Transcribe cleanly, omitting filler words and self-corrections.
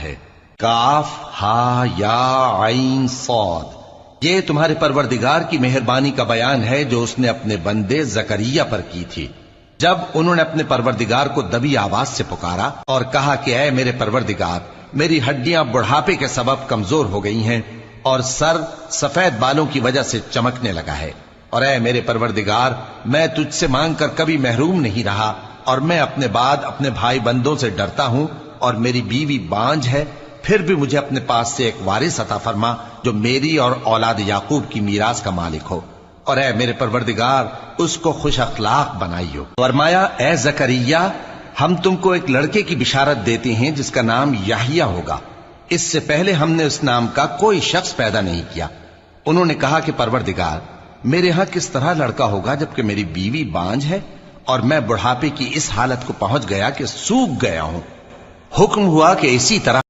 ہے۔ کاف ہا یا عین صاد، یہ تمہارے پروردگار کی مہربانی کا بیان ہے جو اس نے اپنے بندے زکریا پر کی تھی جب انہوں نے اپنے پروردگار کو دبی آواز سے پکارا اور کہا کہ اے میرے پروردگار، میری ہڈیاں بڑھاپے کے سبب کمزور ہو گئی ہیں اور سر سفید بالوں کی وجہ سے چمکنے لگا ہے، اور اے میرے پروردگار، میں تجھ سے مانگ کر کبھی محروم نہیں رہا، اور میں اپنے بعد اپنے بھائی بندوں سے ڈرتا ہوں، اور میری بیوی بانجھ ہے، پھر بھی مجھے اپنے پاس سے ایک وارث عطا فرما جو میری اور اولاد یعقوب کی میراث کا مالک ہو، اور اے میرے پروردگار اس کو خوش اخلاق بنائیو۔ فرمایا اے زکریا، ہم تم کو ایک لڑکے کی بشارت دیتے ہیں جس کا نام یحییٰ ہوگا، اس سے پہلے ہم نے اس نام کا کوئی شخص پیدا نہیں کیا۔ انہوں نے کہا کہ پروردگار، میرے ہاں کس طرح لڑکا ہوگا جبکہ میری بیوی بانجھ ہے اور میں بڑھاپے کی اس حالت کو پہنچ گیا کہ سوکھ گیا ہوں۔ حکم ہوا کہ اسی طرح